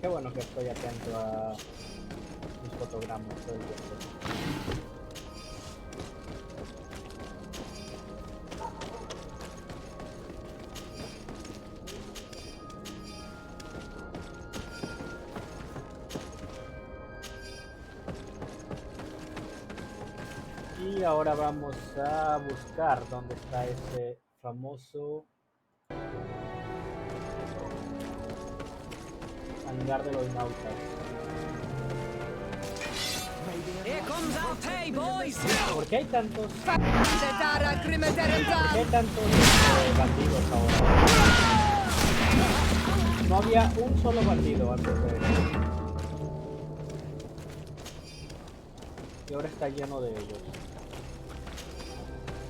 Qué bueno que estoy atento a mis fotogramas todo el tiempo. Y ahora vamos a buscar dónde está ese famoso hangar de los nautas. Here comes our pay, boys! ¿Por qué hay tantos? Det är ¿Por qué kriminella! hay tantos bandidos ahora? No había un solo bandido antes de eso. Y ahora está lleno de ellos.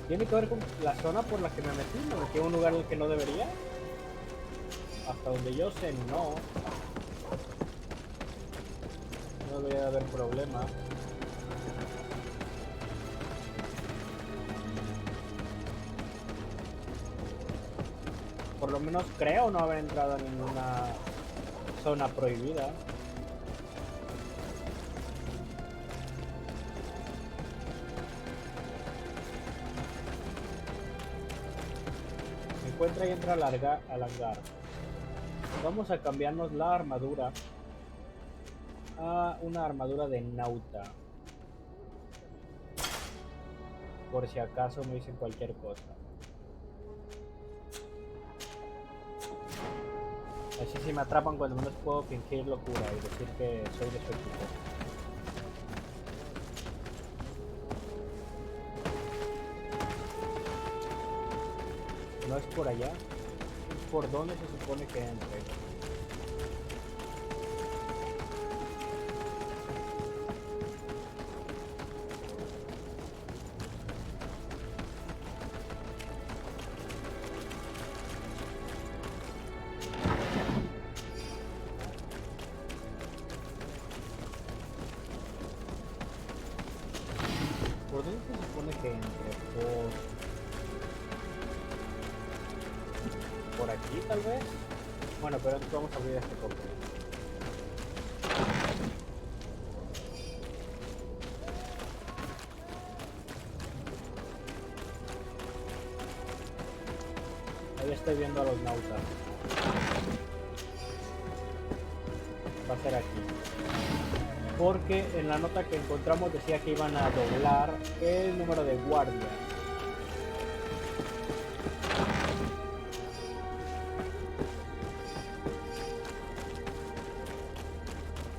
¿Tiene que ver con la zona por la que me metí? ¿Me metí a un lugar en el que no debería? Hasta donde yo sé, no. No debería haber problema. Por lo menos creo no haber entrado a ninguna zona prohibida. Se encuentra y entra al hangar. Vamos a cambiarnos la armadura a una armadura de nauta. Por si acaso me dicen cualquier cosa. Así si me atrapan cuando menos puedo fingir locura y decir que soy de su equipo. No es por allá. Es por donde se supone que entre. ¿Por dónde se supone que entre? ¿Por aquí tal vez? Bueno, pero antes vamos a abrir este cofre. Ahí estoy viendo a los nautas. Va a ser aquí. Porque en la nota que encontramos decía que iban a doblar el número de guardia.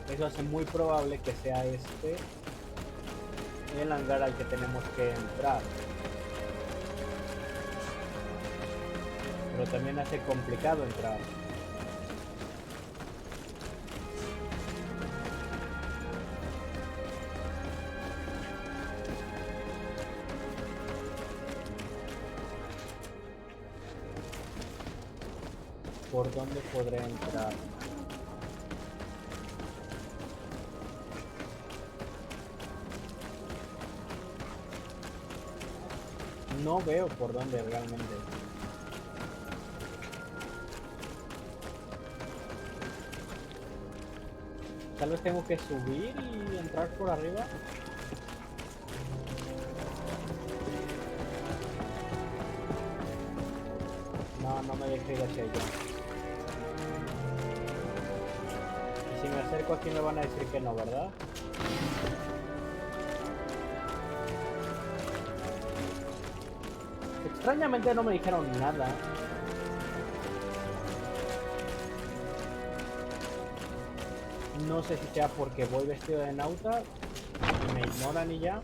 Eso hace muy probable que sea este el hangar al que tenemos que entrar. Pero también hace complicado entrar. ¿Por dónde podré entrar? No veo por dónde realmente. Tal vez tengo que subir y entrar por arriba. No, no me dejo ir hacia allá. Y si me acerco aquí me van a decir que no, ¿verdad? Extrañamente no me dijeron nada. No sé si sea porque voy vestido de nauta y me ignoran y ya.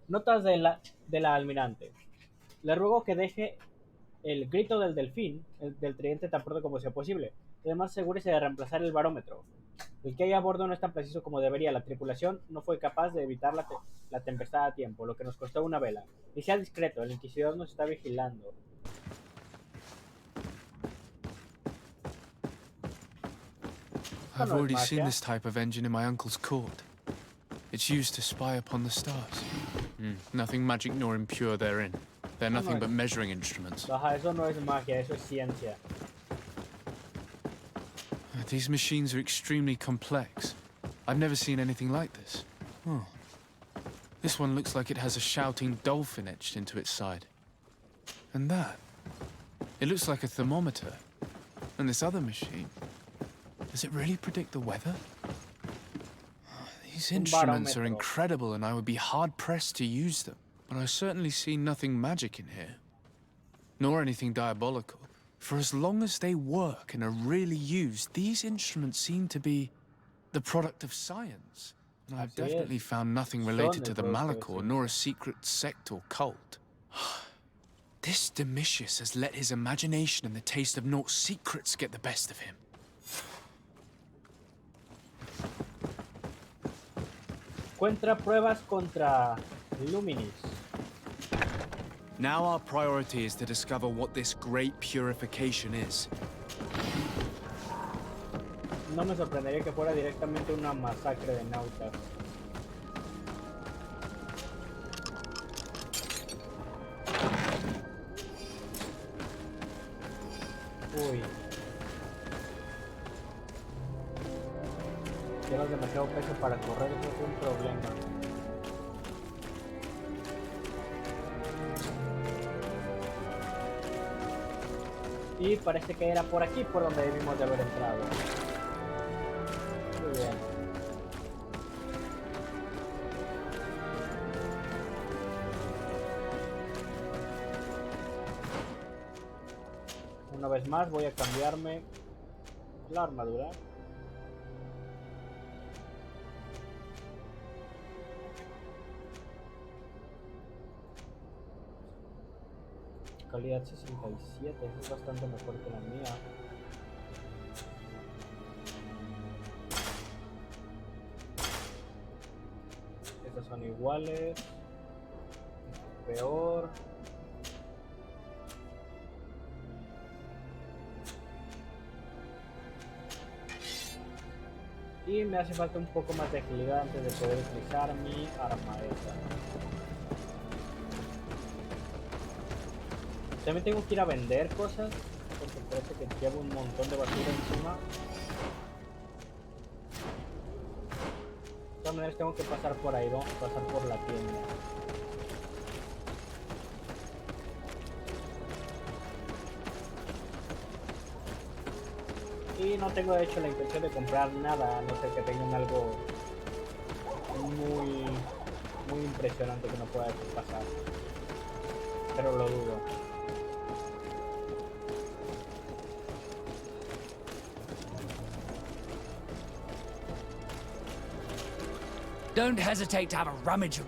Notas de la almirante. Le ruego que deje el grito del delfín, del tridente tan pronto como sea posible. Además, asegúrese de reemplazar el barómetro. El que hay a bordo no es tan preciso como debería. La tripulación no fue capaz de evitar la tempestad a tiempo, lo que nos costó una vela. Y sea discreto, el inquisidor nos está vigilando. Esto I've no es already seen magia. this type of engine in my uncle's court. It's used to spy upon the stars. Nothing magic nor impure therein. They're nothing but measuring instruments. Baja, eso no es magia, eso es ciencia. These machines are extremely complex. I've never seen anything like this. Oh. This one looks like it has a shouting dolphin etched into its side. And that. It looks like a thermometer. And this other machine. Does it really predict the weather? These instruments are incredible and I would be hard-pressed to use them. But I certainly see nothing magic in here. Nor anything diabolical. For as long as they work and are really used, these instruments seem to be the product of science. And I've definitely found nothing related to the Malachor, nor a secret sect or cult. This Domitius has let his imagination and the taste of Naught's secrets get the best of him. Encuentra pruebas contra Luminis. Now our priority is to discover what this great purification is. No me sorprendería que fuera directamente una masacre de nautas. Uy. Llevas demasiado peso para correr, eso es un problema. Y parece que era por aquí por donde debimos de haber entrado. Muy bien. Una vez más voy a cambiarme la armadura. Calidad 67, es bastante mejor que la mía. Estas son iguales. Este es peor. Y me hace falta un poco más de agilidad antes de poder utilizar mi arma esa. También tengo que ir a vender cosas, porque parece que llevo un montón de basura encima. De todas maneras tengo que pasar por ahí, vamos a pasar por la tienda. Y no tengo de hecho la intención de comprar nada, a no ser que tengan algo muy impresionante que no pueda pasar. Pero lo dudo. Don't hesitate to have a rummage.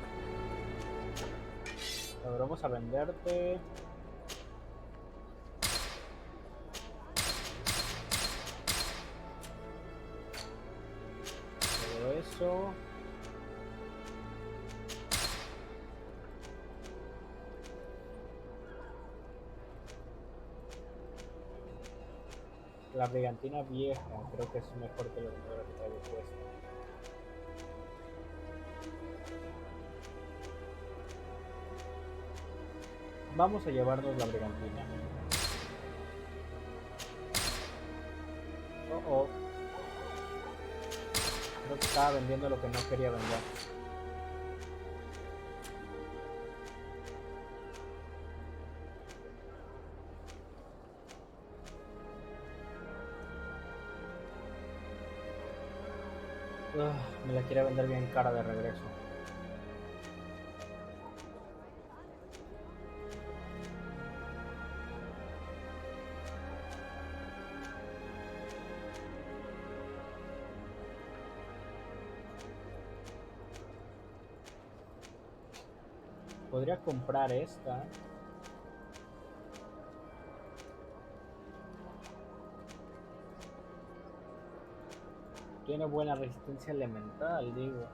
A ver, vamos a venderte. Todo eso. La brigantina vieja, creo que es mejor que la que traigo puesta. Vamos a llevarnos la brigantina. Oh. Creo que estaba vendiendo lo que no quería vender. Me la quiere vender bien cara de regreso. Podría comprar esta. Tiene buena resistencia elemental, digo.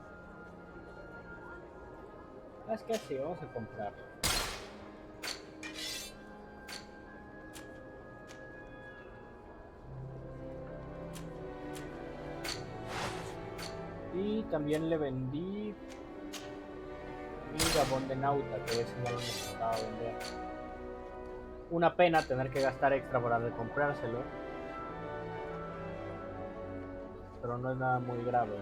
Es que sí, vamos a comprarlo. Y también le vendí mi gabón de nauta, que ese no lo necesitaba vender. Una pena tener que gastar extra para de comprárselo, pero no es nada muy grave.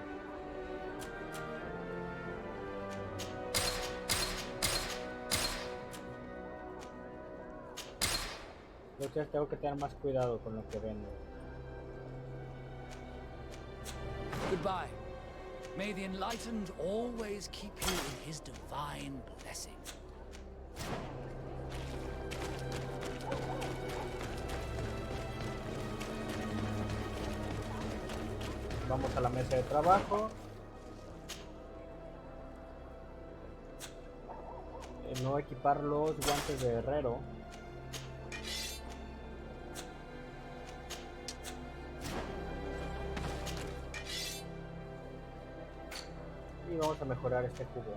Yo creo que tengo que tener más cuidado con lo que vendo. Goodbye. May the enlightened always keep you in his divine blessing. Vamos a la mesa de trabajo. Me voy a equipar los guantes de herrero. Y vamos a mejorar este cubo.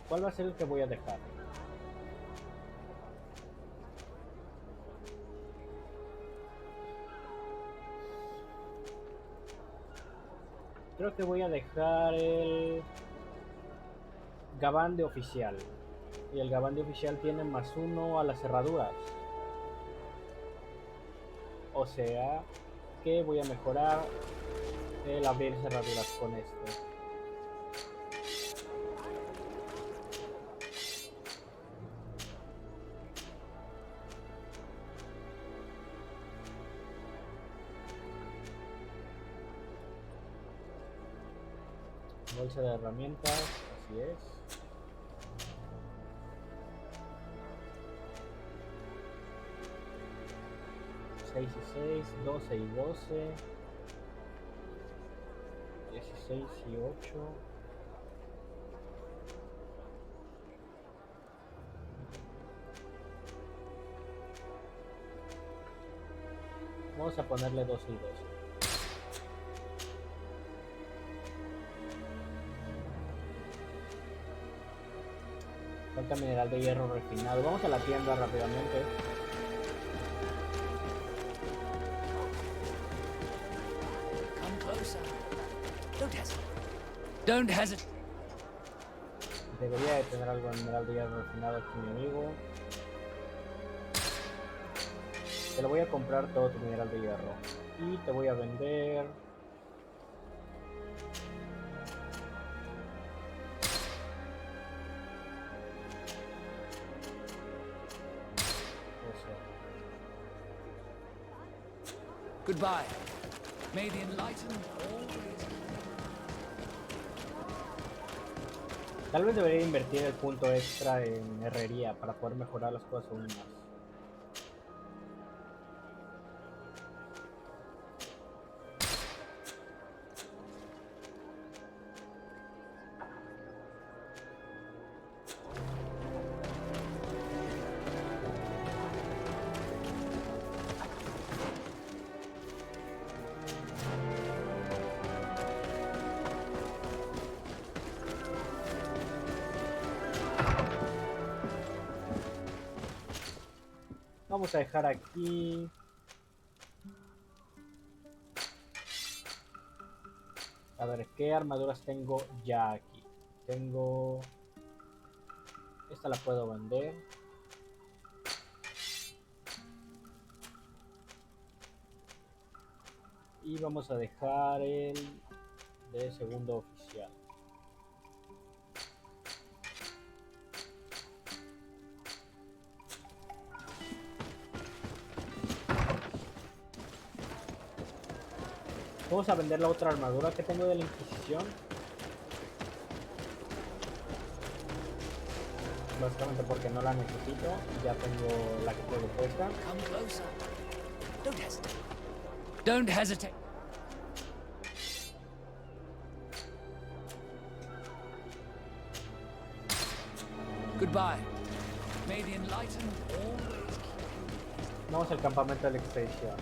¿Cuál va a ser el que voy a dejar? Creo que voy a dejar el gabán de oficial. Y el gabán de oficial tiene +1 a las cerraduras. O sea que voy a mejorar el abrir cerraduras con este. Bolsa de herramientas, así es. Seis y 6, 12 y 12, 16 y 8. Vamos a ponerle 12 y 12. Falta mineral de hierro refinado. Vamos a la tienda rápidamente. Come closer. Don't hesitate. Don't hesitate. Debería de tener algo de mineral de hierro refinado aquí, mi amigo. Te lo voy a comprar todo tu mineral de hierro. Y te voy a vender... Goodbye. May the enlightened always... Tal vez debería invertir el punto extra en herrería para poder mejorar las cosas aún más. Vamos a dejar aquí. A ver, ¿qué armaduras tengo ya aquí? Tengo... Esta la puedo vender. Y vamos a dejar el de segundo oficial. Vamos a vender la otra armadura que tengo de la Inquisición. Básicamente porque no la necesito. Ya tengo la que tengo puesta. Come closer. Don't hesitate. Don't hesitate. Goodbye. May the enlightened always keep... Vamos al campamento de la expedición.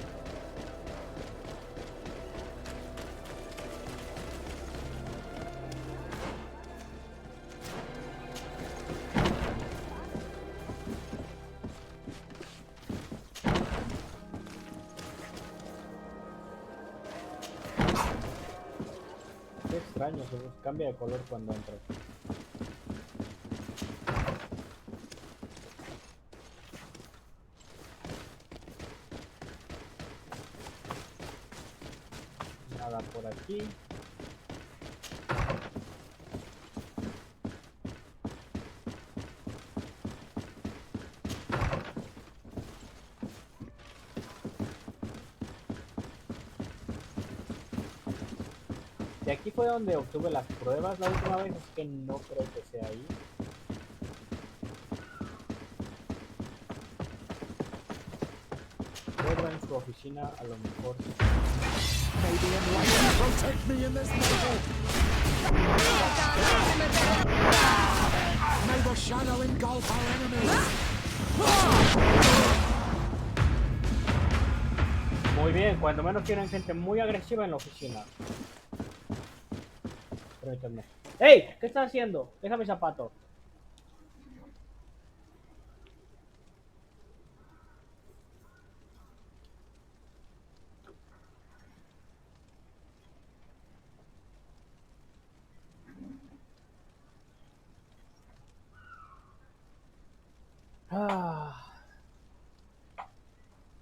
extraño, se cambia de color cuando entro. Nada por aquí. De aquí fue donde obtuve las pruebas la última vez, así que no creo que sea ahí. Pero en su oficina a lo mejor. Maybe enlightenment protect me in this battle. May the shadow engulf our enemies. Muy bien, cuando menos tienen gente muy agresiva en la oficina. Permítanme. ¡Ey! ¿Qué estás haciendo? Deja mi zapato.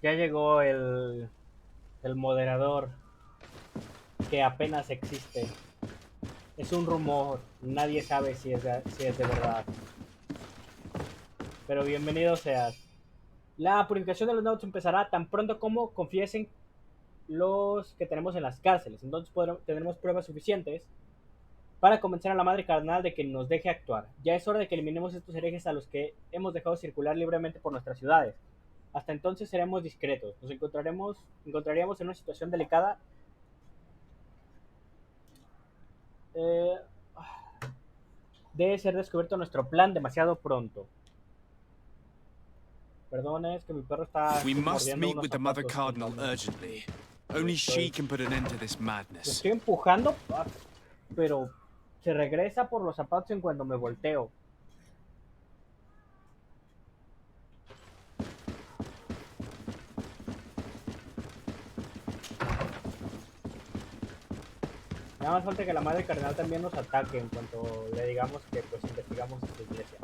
Ya llegó el moderador que apenas existe. Es un rumor, nadie sabe si es de verdad. Pero bienvenido seas. La purificación de los notes empezará tan pronto como confiesen los que tenemos en las cárceles. Entonces tendremos pruebas suficientes para convencer a la madre cardenal de que nos deje actuar. Ya es hora de que eliminemos estos herejes a los que hemos dejado circular libremente por nuestras ciudades. Hasta entonces seremos discretos. Nos encontraríamos en una situación delicada. Debe ser descubierto nuestro plan demasiado pronto. Perdón, es que mi perro está We must mordiendo meet unos with the Mother zapatos Cardinal que no me- urgently. Only she can put an end to this Lo madness. estoy empujando, pero se regresa por los zapatos en cuando me volteo. Nada más falta que la madre cardenal también nos ataque en cuanto le digamos que pues investigamos esta iglesia.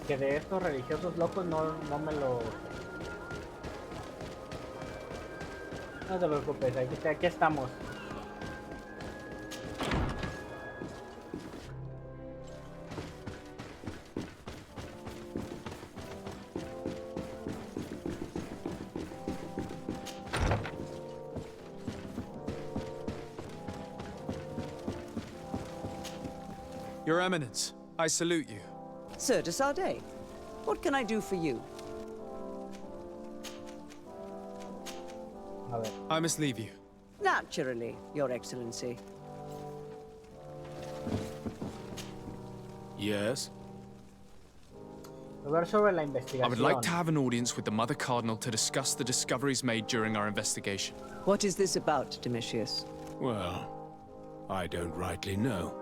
Que de estos religiosos locos no me lo... No te preocupes, aquí estamos. Your Eminence, I salute you. Sir de Sardet, what can I do for you? A ver. I must leave you. Naturally, Your Excellency. Yes? Hablar sobre la I investigación. would like to have an audience with the Mother Cardinal to discuss the discoveries made during our investigation. What is this about, Domitius? Well, I don't rightly know.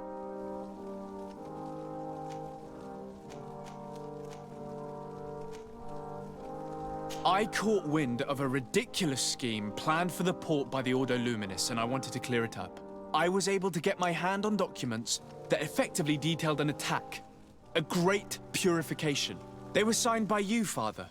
I caught wind of a ridiculous scheme planned for the port by the Ordo Luminis, and I wanted to clear it up. I was able to get my hand on documents that effectively detailed an attack. A great purification. They were signed by you, Father,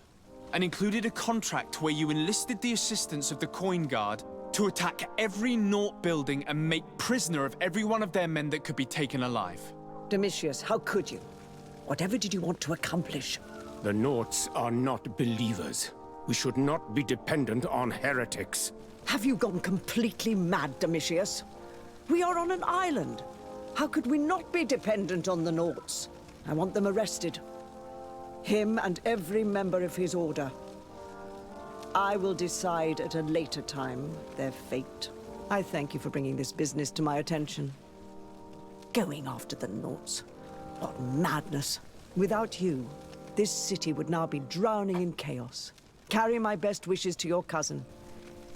and included a contract where you enlisted the assistance of the Coin Guard to attack every Naught building and make prisoner of every one of their men that could be taken alive. Domitius, how could you? Whatever did you want to accomplish? The Naughts are not believers. We should not be dependent on heretics. Have you gone completely mad, Domitius? We are on an island. How could we not be dependent on the Naughts? I want them arrested. Him and every member of his order. I will decide at a later time their fate. I thank you for bringing this business to my attention. Going after the Naughts. What madness. Without you, this city would now be drowning in chaos. Carry my best wishes to your cousin.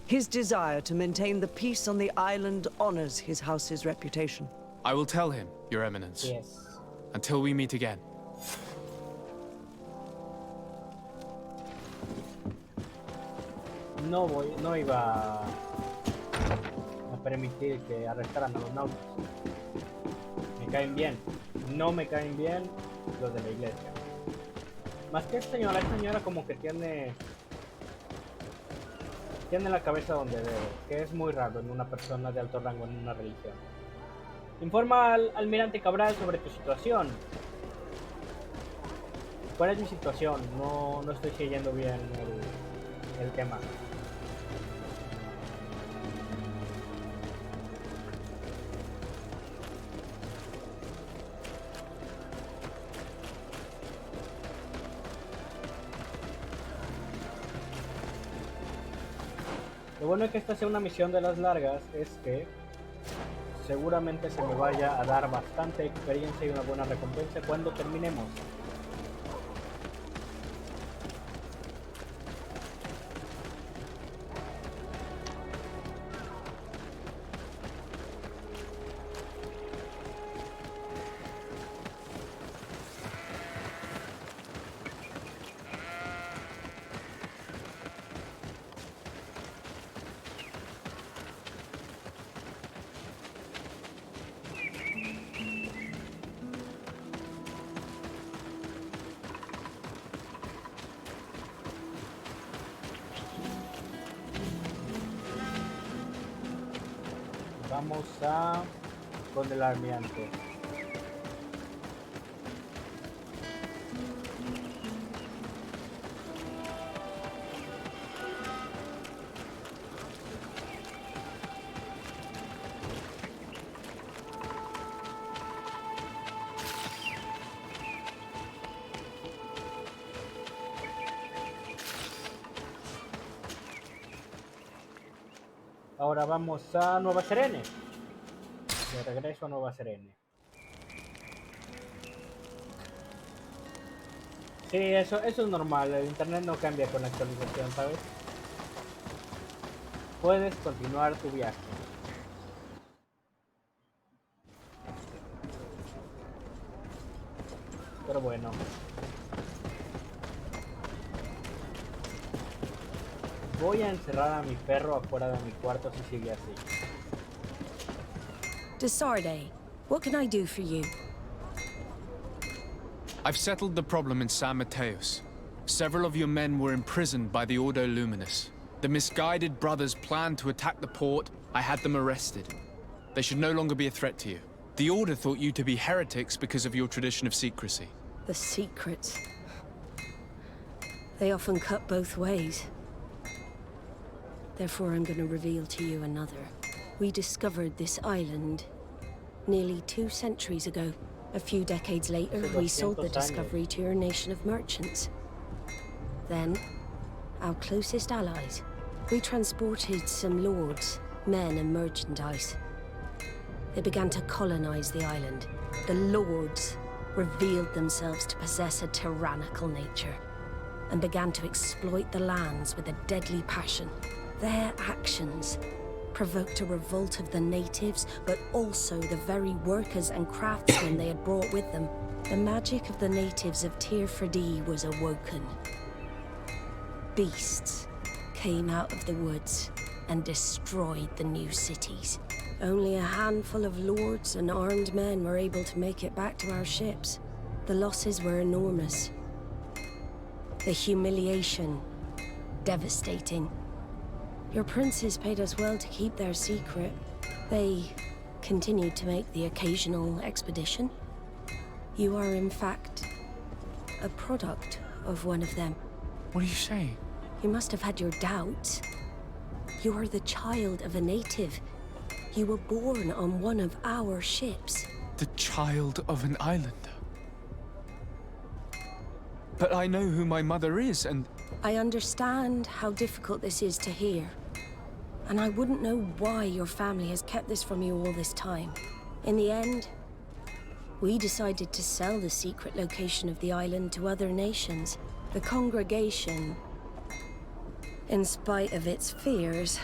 His desire to maintain the peace on the island honors his house's reputation. I will tell him, Your Eminence. Yes. Until we meet again. no iba a permitir que arrestaran a los nautas. Me caen bien. No me caen bien los de la iglesia. Más que esta señora como que tiene la cabeza donde debe, que es muy raro en una persona de alto rango en una religión. Informa al almirante Cabral sobre tu situación. ¿Cuál es mi situación? No estoy siguiendo bien el tema. Lo bueno es que esta sea una misión de las largas es que seguramente se me vaya a dar bastante experiencia y una buena recompensa cuando terminemos. Vamos a con el almirante. Ahora vamos a Nueva Serene. De regreso a Nueva Serene. Sí, eso es normal. El internet no cambia con la actualización, ¿sabes? Puedes continuar tu viaje. Pero bueno. Voy a encerrar a mi perro afuera de mi cuarto si sigue así. Desarde, what can I do for you? I've settled the problem in San Mateos. Several of your men were imprisoned by the Ordo Luminous. The misguided brothers planned to attack the port. I had them arrested. They should no longer be a threat to you. The Order thought you to be heretics because of your tradition of secrecy. The secrets. They often cut both ways. Therefore, I'm going to reveal to you another. We discovered this island nearly 2 centuries ago. A few decades later, we sold the discovery to your nation of merchants. Then, our closest allies. We transported some lords, men and merchandise. They began to colonize the island. The lords revealed themselves to possess a tyrannical nature and began to exploit the lands with a deadly passion. Their actions provoked a revolt of the natives, but also the very workers and craftsmen they had brought with them. The magic of the natives of Tir Freddy was awoken. Beasts came out of the woods and destroyed the new cities. Only a handful of lords and armed men were able to make it back to our ships. The losses were enormous. The humiliation, devastating. Your princes paid us well to keep their secret. They continued to make the occasional expedition. You are, in fact, a product of one of them. What are you saying? You must have had your doubts. You are the child of a native. You were born on one of our ships. The child of an islander. But I know who my mother is, and... I understand how difficult this is to hear. And I wouldn't know why your family has kept this from you all this time. In the end, we decided to sell the secret location of the island to other nations. The congregation, in spite of its fears,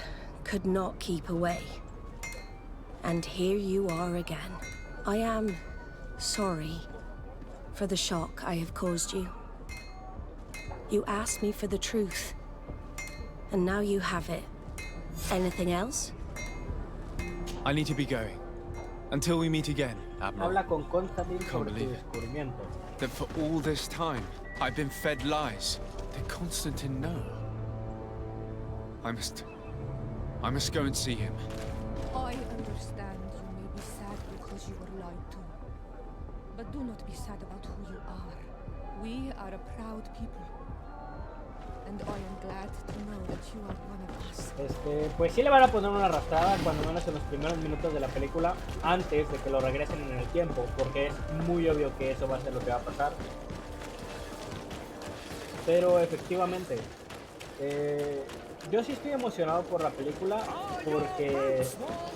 could not keep away. And here you are again. I am sorry for the shock I have caused you. You asked me for the truth, And now you have it. Anything else? I need to be going. Until we meet again, Admiral. Habla con Constantine Can't sobre su believe it. descubrimiento. That for all this time, I've been fed lies. Did Constantine know? I must go and see him. I understand you may be sad because you were lied to. But do not be sad about who you are. We are a proud people. And I am glad to know that you are one of us. Pues sí le van a poner una arrastrada cuando menos en los primeros minutos de la película, antes de que lo regresen en el tiempo, porque es muy obvio que eso va a ser lo que va a pasar. Pero efectivamente, yo sí estoy emocionado por la película, porque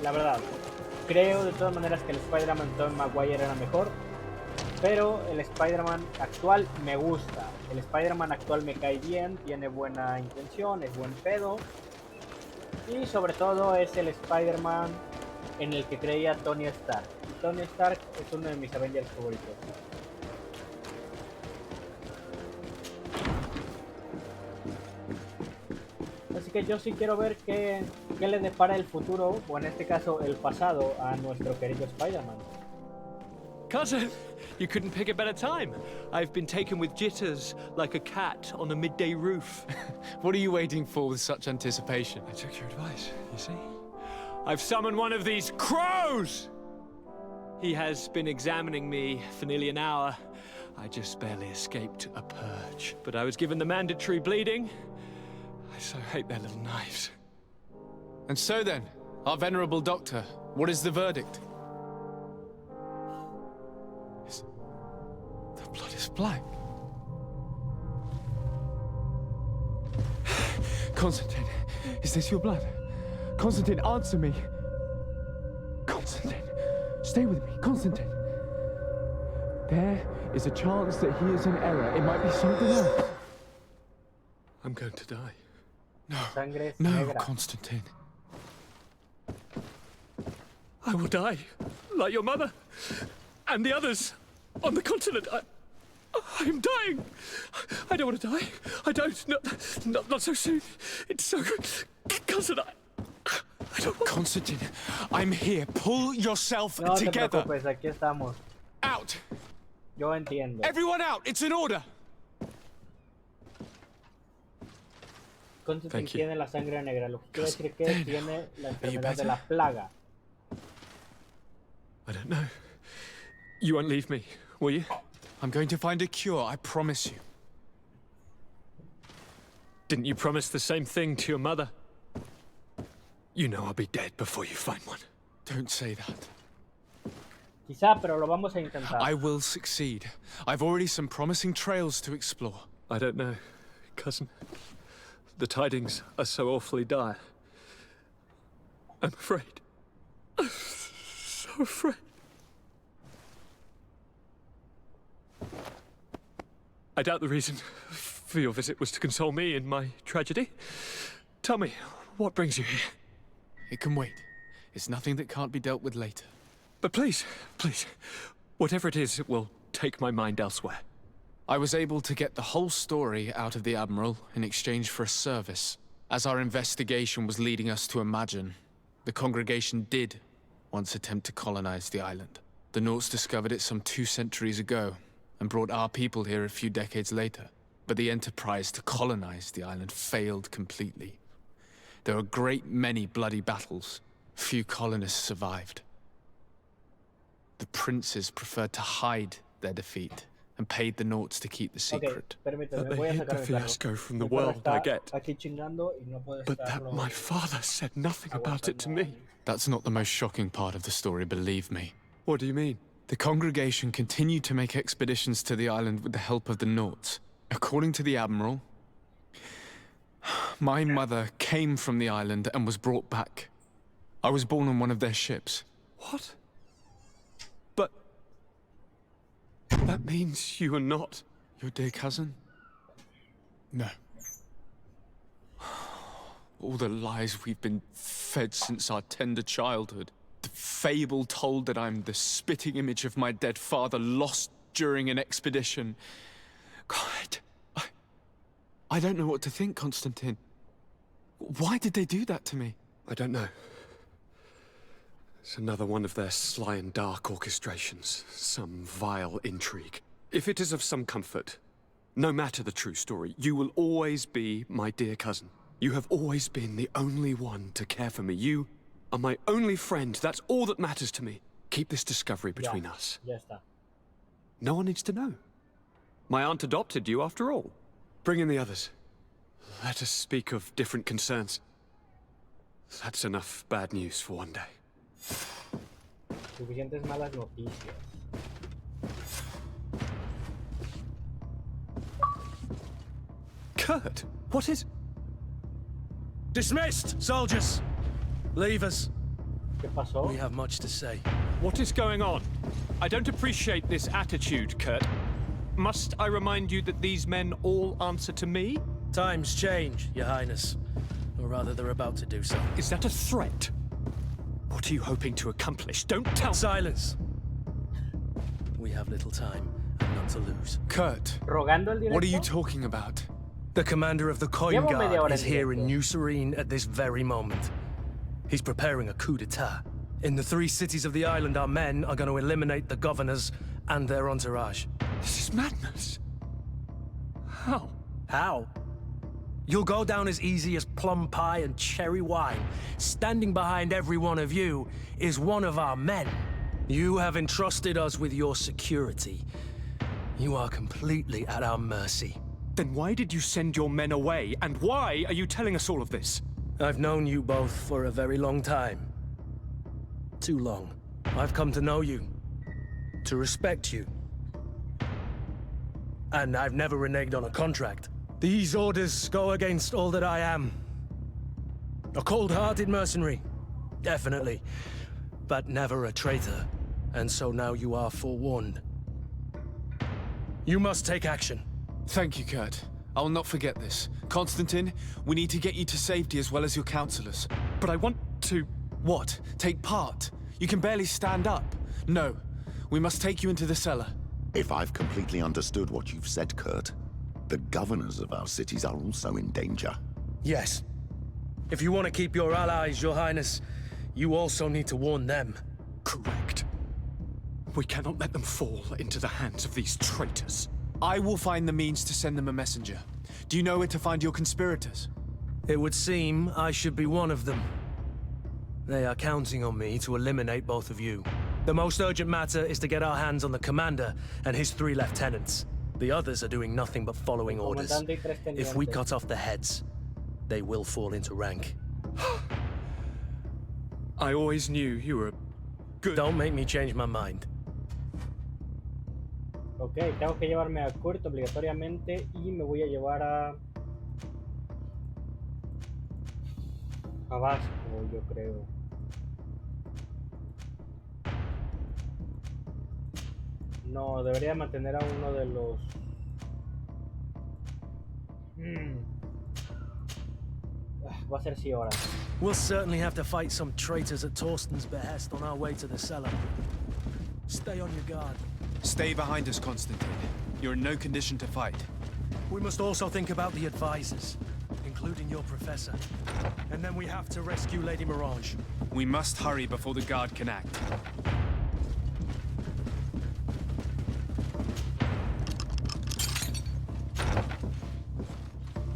la verdad, creo de todas maneras que el Spider-Man Tobey Maguire era mejor. Pero el Spider-Man actual me gusta. El Spider-Man actual me cae bien, tiene buena intención, es buen pedo. Y sobre todo es el Spider-Man en el que creía Tony Stark. Y Tony Stark es uno de mis Avengers favoritos. Así que yo sí quiero ver qué le depara el futuro, o en este caso el pasado, a nuestro querido Spider-Man. Cousin, you couldn't pick a better time. I've been taken with jitters like a cat on a midday roof. What are you waiting for with such anticipation? I took your advice, you see? I've summoned one of these crows! He has been examining me for nearly an hour. I just barely escaped a purge. But I was given the mandatory bleeding. I so hate their little knives. And so then, our venerable doctor, what is the verdict? The blood is black. Constantine, is this your blood? Constantine, answer me. Constantine, stay with me. Constantine. There is a chance that he is in error. It might be something else. I'm going to die. No, negra. Constantine. I will die, like your mother, and the others on the continent. I'm dying. I don't want to die. I don't. Not so soon. It's so good. Cousin, I don't want... Constantine, I'm here. Pull yourself No te together. preocupes, aquí estamos. Out. Yo entiendo. Everyone out. It's an order. Constantine Thank you. tiene la sangre negra, lo que quiere decir que Then, tiene la are you enfermedad de better? la plaga. I don't know. You won't leave me, will you? I'm going to find a cure, I promise you. Didn't you promise the same thing to your mother? You know I'll be dead before you find one. Don't say that. Quizá, pero lo vamos a intentar. I will succeed. I've already some promising trails to explore. I don't know, cousin. The tidings are so awfully dire. I'm afraid. I'm so afraid. I doubt the reason for your visit was to console me in my tragedy. Tell me, what brings you here? It can wait. It's nothing that can't be dealt with later. But please, whatever it is, it will take my mind elsewhere. I was able to get the whole story out of the Admiral in exchange for a service. As our investigation was leading us to imagine, the congregation did once attempt to colonize the island. The Nauts discovered it some 2 centuries ago, and brought our people here a few decades later. But the enterprise to colonize the island failed completely. There were a great many bloody battles. Few colonists survived. The princes preferred to hide their defeat, and paid the Nauts to keep the secret. Ok, permíteme, That voy a they hid sacar the mi fiasco carro. from the Mi perro world, I está get. aquí chingando y no puede But that estarlo my father said nothing about it to aguantando. me. That's not the most shocking part of the story, believe me. What do you mean? The congregation continued to make expeditions to the island with the help of the Nauts. According to the Admiral, my mother came from the island and was brought back. I was born on one of their ships. What? But... that means you are not... Your dear cousin? No. All the lies we've been fed since our tender childhood. The fable told that I'm the spitting image of my dead father lost during an expedition. God, I don't know what to think, Constantine. Why did they do that to me? I don't know. It's another one of their sly and dark orchestrations. Some vile intrigue. If it is of some comfort, no matter the true story, you will always be my dear cousin. You have always been the only one to care for me. You are my only friend. That's all that matters to me. Keep this discovery between us. Ya está. No one needs to know. My aunt adopted you after all. Bring in the others. Let us speak of different concerns. That's enough bad news for one day. Suficientes malas noticias. Kurt, what is... Dismissed, soldiers! Leave us. ¿Qué pasó? We have much to say. What is going on? I don't appreciate this attitude, Kurt. Must I remind you that these men all answer to me? Times change, Your Highness. Or rather, they're about to do so. Is that a threat? What are you hoping to accomplish? Don't tell me. Silence! We have little time, and none to lose. Kurt, Rogando el directo. what are you talking about? The commander of the Coin Llevo media Guard hora is en here in directo. New Serene at this very moment. He's preparing a coup d'etat. In the 3 cities of the island, our men are going to eliminate the governors and their entourage. This is madness. How? How? You'll go down as easy as plum pie and cherry wine. Standing behind every one of you is one of our men. You have entrusted us with your security. You are completely at our mercy. Then why did you send your men away? And why are you telling us all of this? I've known you both for a very long time. Too long. I've come to know you. To respect you. And I've never reneged on a contract. These orders go against all that I am. A cold-hearted mercenary. Definitely. But never a traitor. And so now you are forewarned. You must take action. Thank you, Kurt. I will not forget this. Constantine, we need to get you to safety as well as your counselors. But I want to... What? Take part? You can barely stand up. No. We must take you into the cellar. If I've completely understood what you've said, Kurt, the governors of our cities are also in danger. Yes. If you want to keep your allies, Your Highness, you also need to warn them. Correct. We cannot let them fall into the hands of these traitors. I will find the means to send them a messenger. Do you know where to find your conspirators? It would seem I should be one of them. They are counting on me to eliminate both of you. The most urgent matter is to get our hands on the commander and his 3 lieutenants. The others are doing nothing but following orders. If we cut off the heads, they will fall into rank. I always knew you were good. Don't make me change my mind. Ok, tengo que llevarme a Kurt obligatoriamente y me voy a llevar a Vasco, yo creo. No, debería mantener a uno de los... Va a ser sí ahora. We'll certainly have to fight some traitors at Torsten's behest on our way to the cellar. Stay on your guard. Stay behind us, Constantine. You're in no condition to fight. We must also think about the advisors, including your professor. And then we have to rescue Lady Mirage. We must hurry before the guard can act.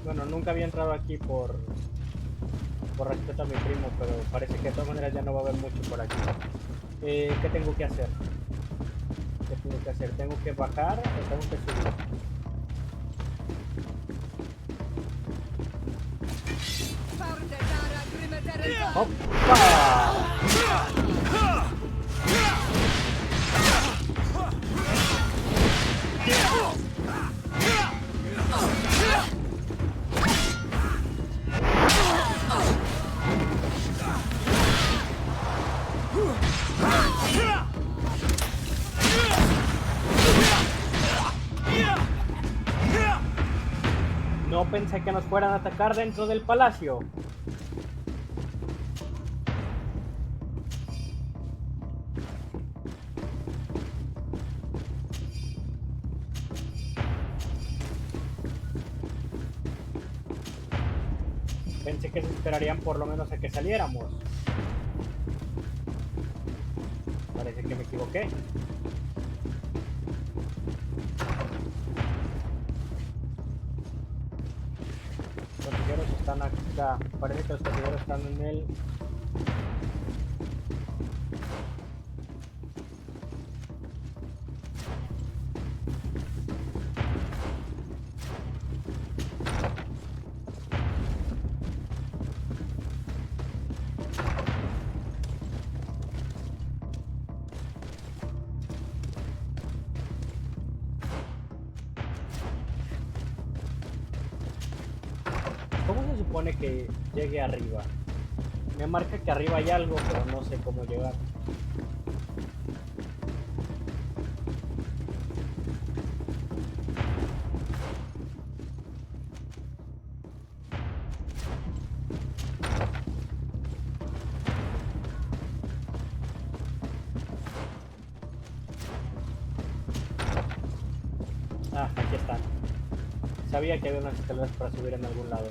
Bueno, nunca había entrado aquí por respeto a mi primo, pero parece que de todas maneras ya no va a haber mucho por aquí. ¿Qué tengo que hacer? ¿Qué tengo que hacer? ¿Tengo que bajar o tengo que subir? No pensé que nos fueran a atacar dentro del palacio. Pensé que se esperarían por lo menos a que saliéramos. Parece que me equivoqué. Los consejeros están acá. Parece que los consejeros están en el... ¿Cómo se supone que llegue arriba? Me marca que arriba hay algo, pero no sé cómo llegar. Ah, aquí están. Sabía que había unas escaleras para subir en algún lado.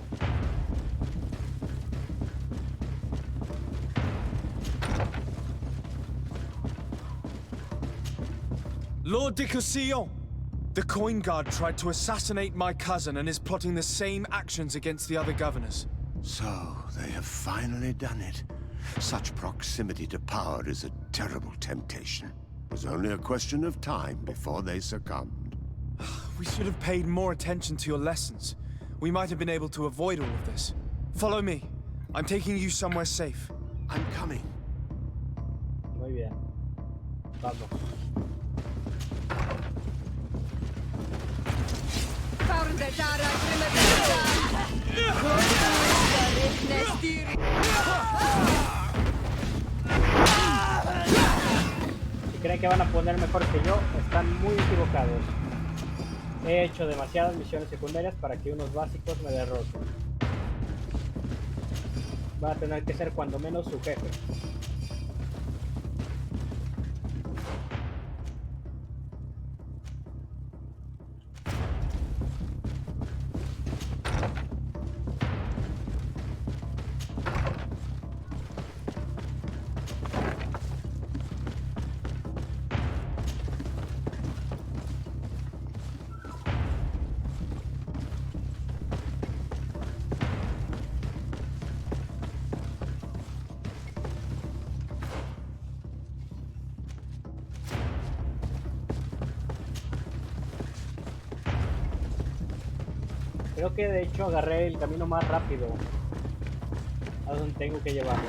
Lord de Cosillon! The coin guard tried to assassinate my cousin and is plotting the same actions against the other governors. So, they have finally done it. Such proximity to power is a terrible temptation. It was only a question of time before they succumbed. We should have paid more attention to your lessons. We might have been able to avoid all of this. Follow me. I'm taking you somewhere safe. I'm coming. Muy bien. Vamos. Si creen que van a poner mejor que yo, están muy equivocados. He hecho demasiadas misiones secundarias para que unos básicos me derroten. Va a tener que ser cuando menos su jefe. Creo que de hecho agarré el camino más rápido a donde tengo que llevarlo.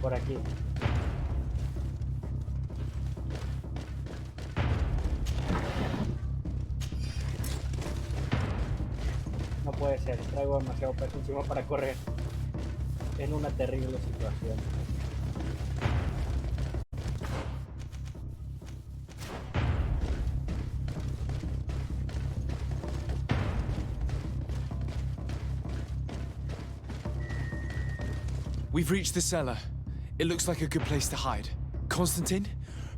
Por aquí. No puede ser, traigo demasiado peso encima para correr en una terrible situación. We've reached the cellar. It looks like a good place to hide. Constantine,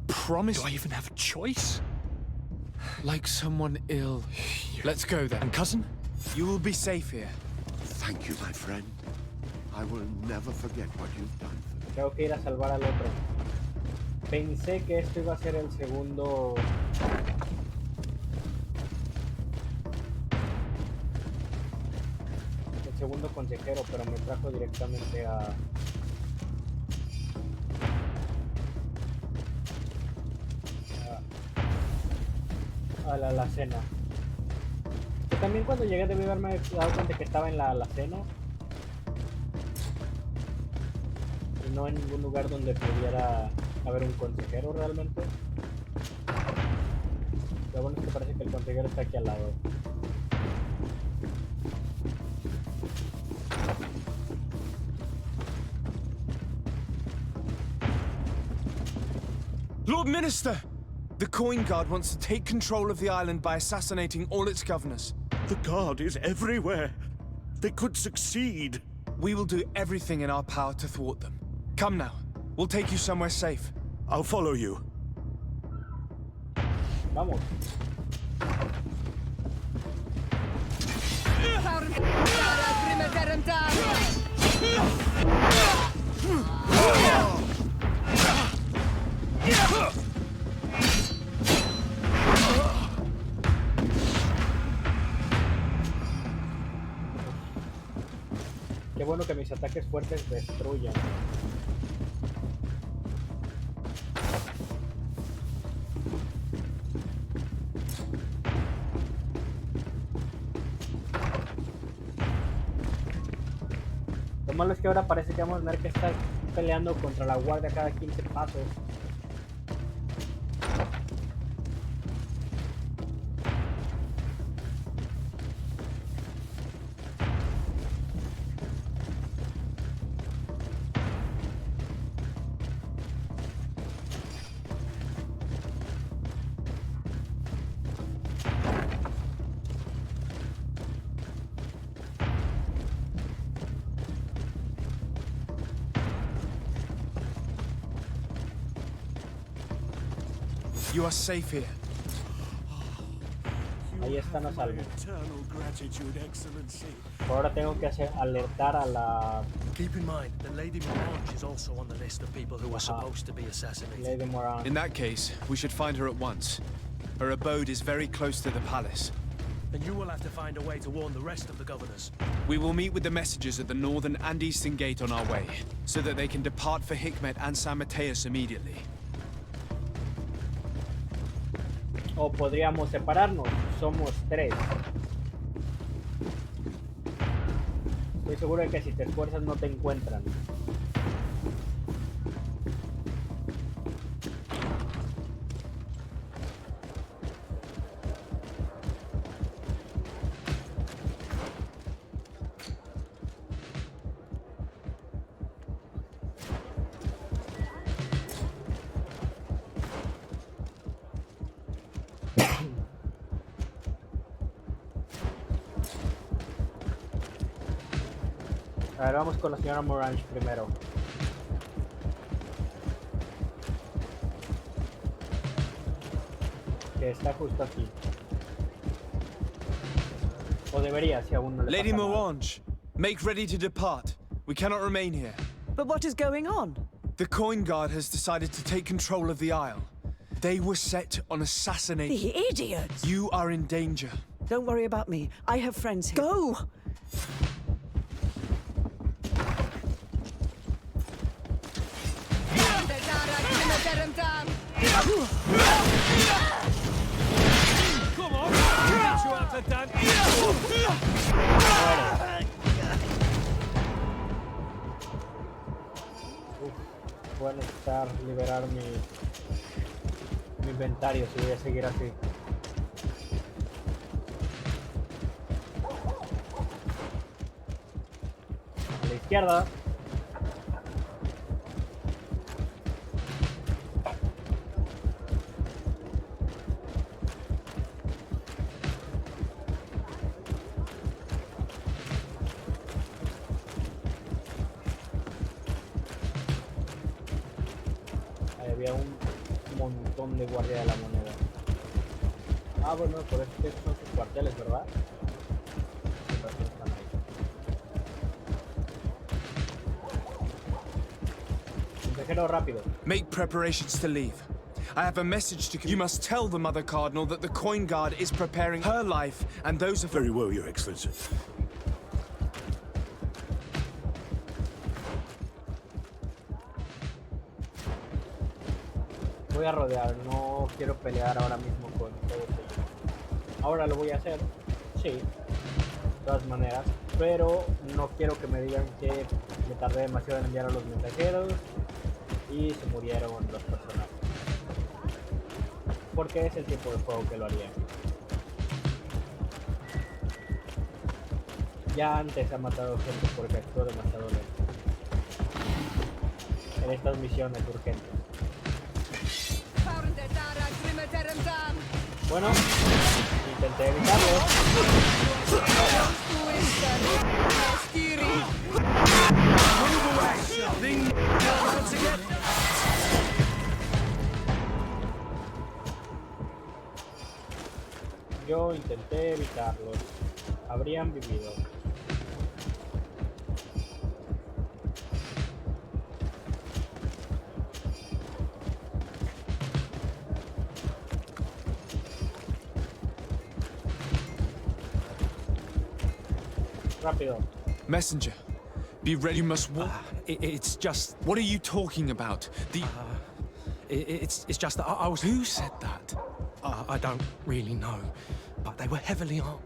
promise... Do I even have a choice? Like someone ill. Let's go then. And cousin? You will be safe here. Thank you, my friend. I will never forget what you've done for me. Tengo que ir a salvar al otro. Pensé que esto iba a ser el segundo... El segundo consejero, pero me trajo directamente a a la alacena. Que también cuando llegué debí haberme dado cuenta que estaba en la alacena. Y no en ningún lugar donde pudiera haber un consejero realmente. Lo bueno es que parece que el consejero está aquí al lado. Lord Minister! The Coin Guard wants to take control of the island by assassinating all its governors. The Guard is everywhere. They could succeed. We will do everything in our power to thwart them. Come now. We'll take you somewhere safe. I'll follow you. Vamos. Qué bueno que mis ataques fuertes destruyan. Lo malo es que ahora parece que vamos a tener que estar peleando contra la guardia cada 15 pasos. You are safe here. Ahí están a salvo. Eternal gratitude, Excellency. Por ahora tengo que alertar a la Keep in mind that Lady Morange is also on the list of people who are supposed to be assassinated. Lady Moran. In that case, we should find her at once. Her abode is very close to the palace. And you will have to find a way to warn the rest of the governors. We will meet with the messengers at the northern and eastern gate on our way, so that they can depart for Hikmet and San Mateus immediately. O podríamos separarnos. Somos 3. Estoy seguro de que si te esfuerzas no te encuentran. A ver, vamos con la señora Morange primero. Que está justo aquí. O debería, si aún no le Lady pasa nada. Morange, make ready to depart. We cannot remain here. But what is going on? The Coin Guard has decided to take control of the Isle. They were set on assassinating. The idiots! You are in danger. Don't worry about me. I have friends here. Go! Come on! Get you out of that. Voy a necesitar liberar mi inventario si voy a seguir así. A la izquierda. Había un montón de guardia de la moneda. Ah, bueno, por eso estos son sus cuarteles, ¿verdad? Están ahí. Consejero, rápido. Make preparations to leave. I have a message to... You must tell the Mother Cardinal that the Coin Guard is preparing her life and those of... Very well, Your Excellency. Voy a rodear, no quiero pelear ahora mismo con todos ellos. Ahora lo voy a hacer, sí, de todas maneras, pero no quiero que me digan que me tardé demasiado en enviar a los mensajeros y se murieron los personajes, porque es el tipo de juego que lo haría. Ya antes ha matado gente porque actuó demasiado lento en estas misiones urgentes. Bueno, intenté evitarlo. Yo intenté evitarlos. Habrían vivido. Rápido. Messenger, be ready. You must walk. It's just... What are you talking about? It's just that I was... Who said that? I don't really know, but they were heavily armed.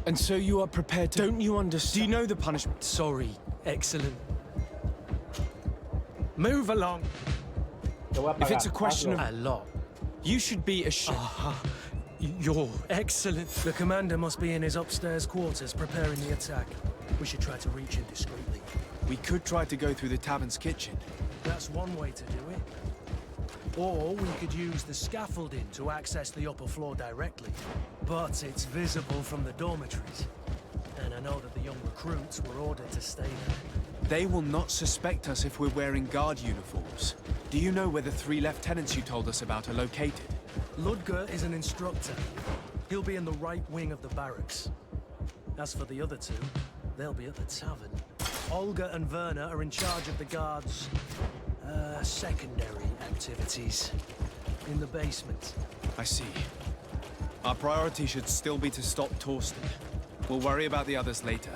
And so you are prepared to... Don't you understand? Do you know the punishment? Sorry, excellent. Move along. Te voy a If pagar. it's a question of... A lot. You should be ashamed. You're excellent. The commander must be in his upstairs quarters preparing the attack. We should try to reach him discreetly. We could try to go through the tavern's kitchen. That's one way to do it. Or we could use the scaffolding to access the upper floor directly. But it's visible from the dormitories. And I know that the young recruits were ordered to stay there. They will not suspect us if we're wearing guard uniforms. Do you know where the 3 lieutenants you told us about are located? Ludger is an instructor. He'll be in the right wing of the barracks. As for the other 2, they'll be at the tavern. Olga and Werner are in charge of the guards' secondary activities in the basement. I see. Our priority should still be to stop Torsten. We'll worry about the others later.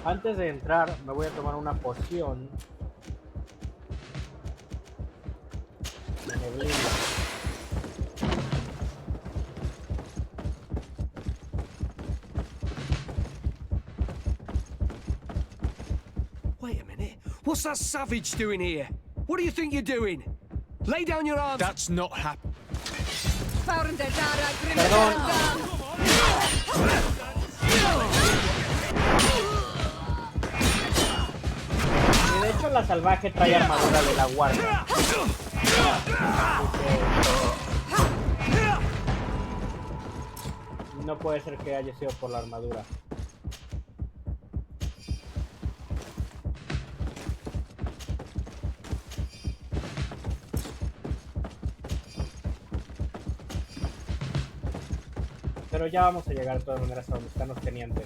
Antes de entrar, me voy a tomar una poción de neblina. Wait a minute. What's that savage doing here? What do you think you're doing? Lay down your arms. That's not happening. Y de hecho la salvaje trae armadura de la guardia. No puede ser que haya sido por la armadura. Pero ya vamos a llegar de todas maneras a donde están los tenientes.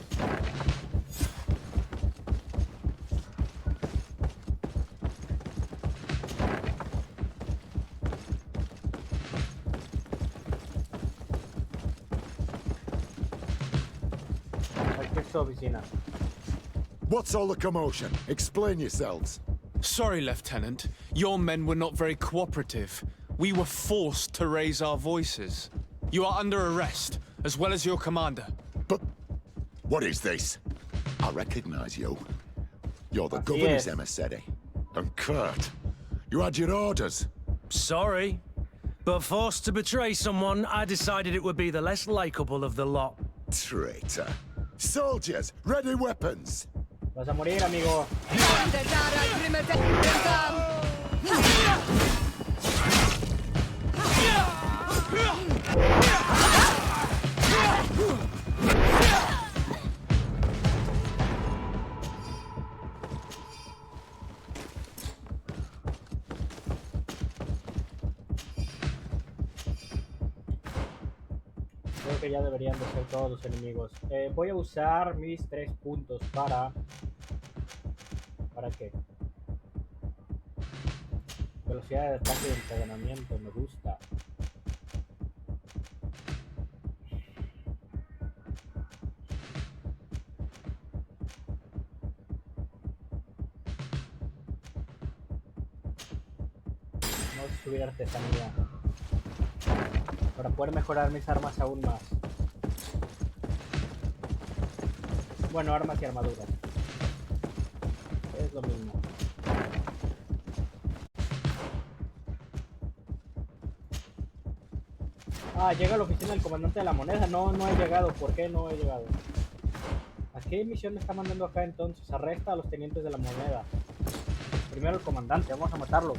Aquí es su oficina. What's all the commotion? Explain yourselves. Sorry, Lieutenant. Your men were not very cooperative. We were forced to raise our voices. You are under arrest, as well as your commander. But what is this? I recognize you. You're the Así governor's es. emissary. And Kurt, you had your orders. Sorry, but forced to betray someone, I decided it would be the less likable of the lot. Traitor. Soldiers, ready weapons. Vas a morir, amigo. Creo que ya deberían de ser todos los enemigos. Voy a usar mis 3 puntos para... ¿Para qué? Velocidad de ataque y encadenamiento, me gusta. Vamos a subir artesanía para poder mejorar mis armas aún más. Bueno, armas y armaduras. Es lo mismo. Ah, llega a la oficina del comandante de la moneda. No, no he llegado. ¿Por qué no he llegado? ¿A qué misión me está mandando acá entonces? Arresta a los tenientes de la moneda. Primero el comandante, vamos a matarlo.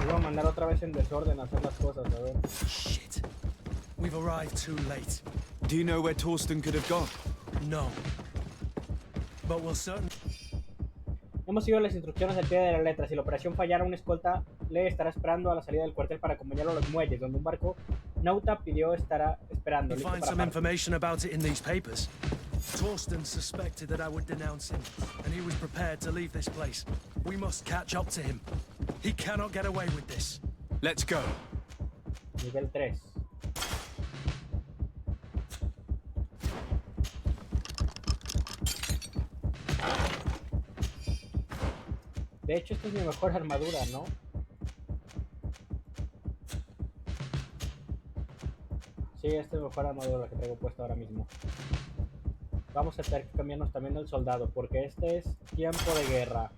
Voy a mandar otra vez en desorden a hacer las cosas, a ver. Shit. We've arrived too late. Do you know where Torsten could have gone? No. But we'll certainly... Hemos seguido las instrucciones al pie de la letra. Si la operación fallara, un escolta le estará esperando a la salida del cuartel para acompañarlo a los muelles, donde un barco nauta pidió estará esperando. You find some information about it in these papers. Torsten suspected that I would denounce him, and he was prepared to leave this place. We must catch up to him. He cannot get away with this. Let's go. Nivel 3. De hecho, esta es mi mejor armadura, ¿no? Sí, esta es mi mejor armadura que traigo puesta ahora mismo. Vamos a tener que cambiarnos también el soldado, porque este es tiempo de guerra.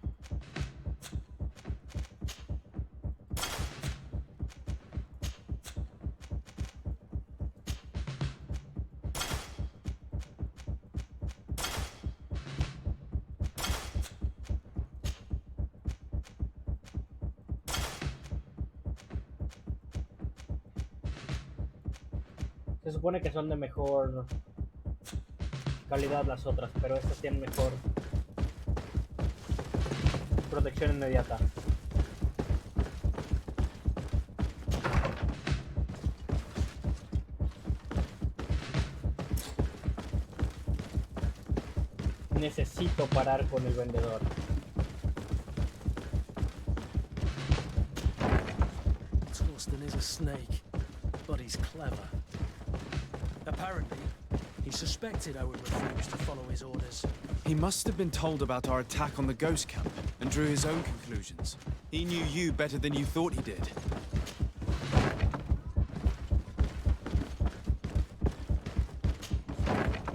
Se supone que son de mejor calidad las otras, pero estas tienen mejor protección inmediata. Necesito parar con el vendedor. Torsten is a snake, but he's clever. Apparently, he suspected I would refuse to follow his orders. He must have been told about our attack on the ghost camp and drew his own conclusions. He knew you better than you thought he did.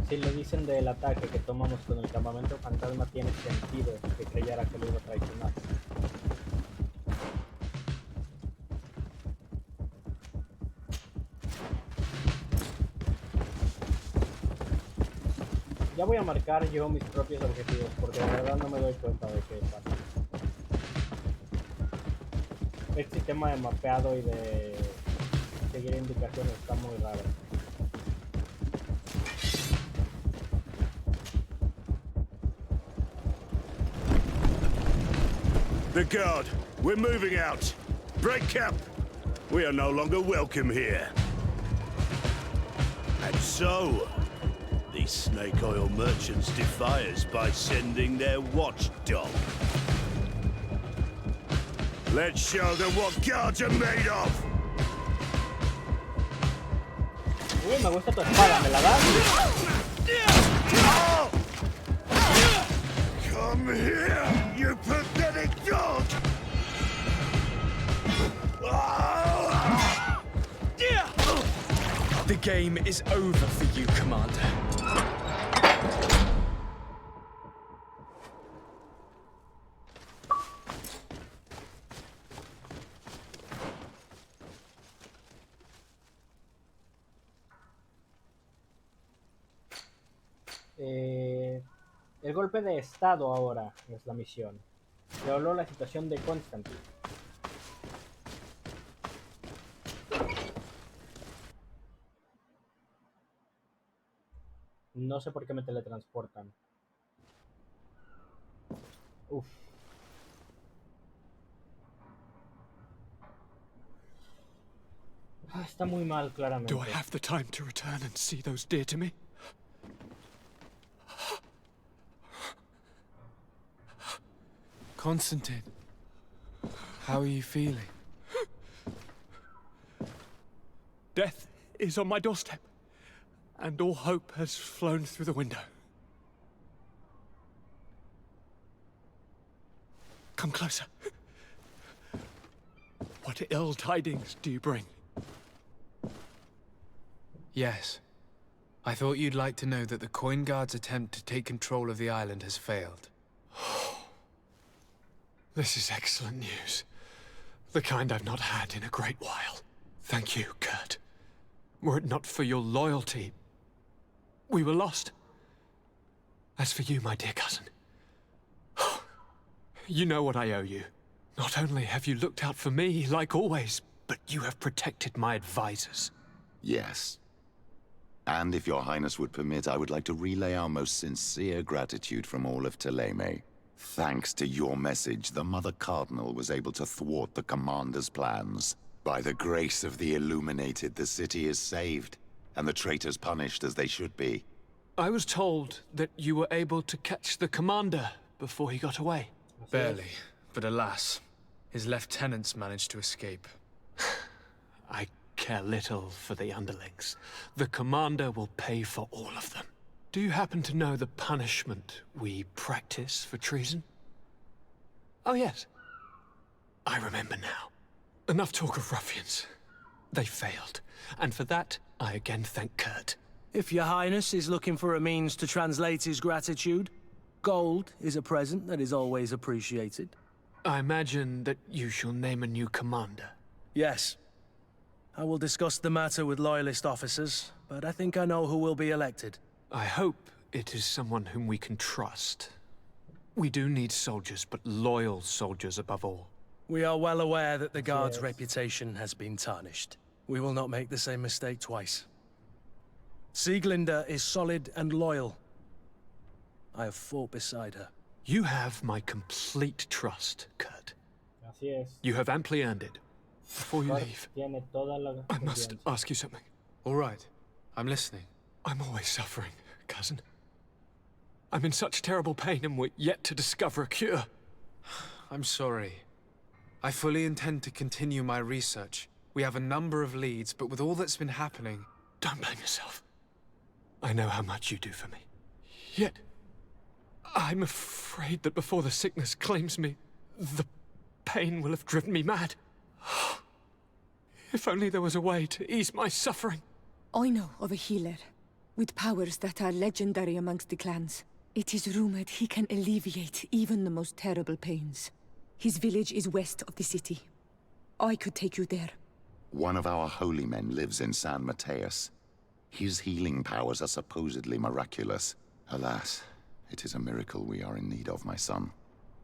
Si le dicen del ataque que tomamos con el campamento fantasma, tiene sentido que creyera que lo iba a traicionar. Ya voy a marcar yo mis propios objetivos, porque de verdad no me doy cuenta de qué pasa. El sistema de mapeado y de seguir indicaciones está muy raro. The guard, we're moving out. Break camp. We are no longer welcome here. And so, these snake oil merchants defy us by sending their watchdog. Let's show them what guards are made of. Me gusta tu espada, ¿me la das? Come here, you pathetic dog! The game is over for you, Commander. El golpe de estado ahora es la misión. Reveló la situación de Constantine. No sé por qué me teletransportan. Uf. Está muy mal, claramente. Do I have the time to return and see those dear to me? Constantine, how are you feeling? Death is on my doorstep, and all hope has flown through the window. Come closer. What ill tidings do you bring? Yes. I thought you'd like to know that the Coin Guard's attempt to take control of the island has failed. This is excellent news. The kind I've not had in a great while. Thank you, Kurt. Were it not for your loyalty, we were lost. As for you, my dear cousin, you know what I owe you. Not only have you looked out for me, like always, but you have protected my advisors. Yes. And if your highness would permit, I would like to relay our most sincere gratitude from all of Thélème. Thanks to your message, the Mother Cardinal was able to thwart the Commander's plans. By the grace of the Illuminated, the city is saved, and the traitors punished as they should be. I was told that you were able to catch the Commander before he got away. Barely, but alas, his lieutenants managed to escape. I care little for the underlings. The Commander will pay for all of them. Do you happen to know the punishment we practice for treason? Oh yes. I remember now. Enough talk of ruffians. They failed, and for that, I again thank Kurt. If your highness is looking for a means to translate his gratitude, gold is a present that is always appreciated. I imagine that you shall name a new commander. Yes. I will discuss the matter with loyalist officers, but I think I know who will be elected. I hope it is someone whom we can trust. We do need soldiers, but loyal soldiers above all. We are well aware that the Guard's reputation has been tarnished. We will not make the same mistake twice. Sieglinde is solid and loyal. I have fought beside her. You have my complete trust, Kurt. Así es. You have amply earned it. Before you Kurt leave, tiene toda la I must confianza. ask you something. All right, I'm listening. I'm always suffering, cousin. I'm in such terrible pain and we're yet to discover a cure. I'm sorry. I fully intend to continue my research. We have a number of leads, but with all that's been happening... Don't blame yourself. I know how much you do for me. Yet, I'm afraid that before the sickness claims me, the pain will have driven me mad. If only there was a way to ease my suffering. I know of a healer with powers that are legendary amongst the clans. It is rumored he can alleviate even the most terrible pains. His village is west of the city. I could take you there. One of our holy men lives in San Mateus. His healing powers are supposedly miraculous. Alas, it is a miracle we are in need of, my son.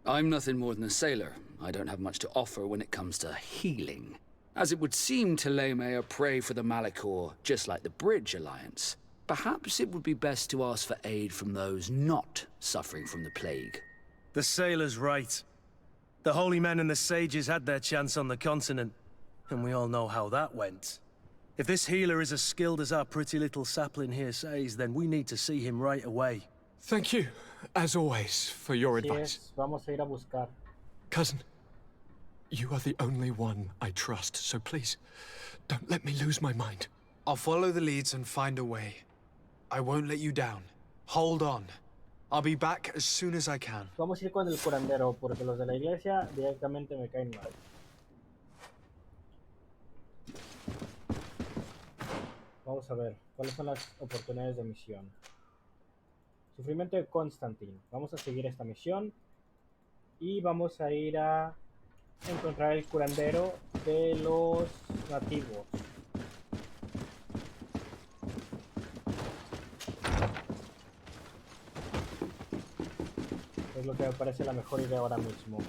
I'm nothing more than a sailor. I don't have much to offer when it comes to healing. As it would seem Thélème are prey for the Malachor, just like the Bridge Alliance. Perhaps it would be best to ask for aid from those not suffering from the plague. The sailor's right. The holy men and the sages had their chance on the continent, and we all know how that went. If this healer is as skilled as our pretty little sapling here says, then we need to see him right away. Thank you, as always, for your Así advice. es, vamos a ir a buscar. Cousin, you are the only one I trust, so please, don't let me lose my mind. I'll follow the leads and find a way. I won't let you down. Hold on. I'll be back as soon as I can. Vamos a ir con el curandero, porque los de la iglesia directamente me caen mal. Vamos a ver, ¿cuáles son las oportunidades de misión? Sufrimiento de Constantine. Vamos a seguir esta misión. Y vamos a ir a encontrar el curandero de los nativos. Es lo que me parece la mejor idea ahora mismo.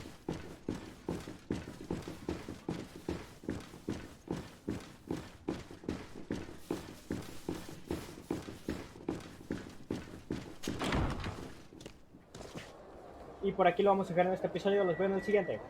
Y por aquí lo vamos a dejar en este episodio. Los veo en el siguiente.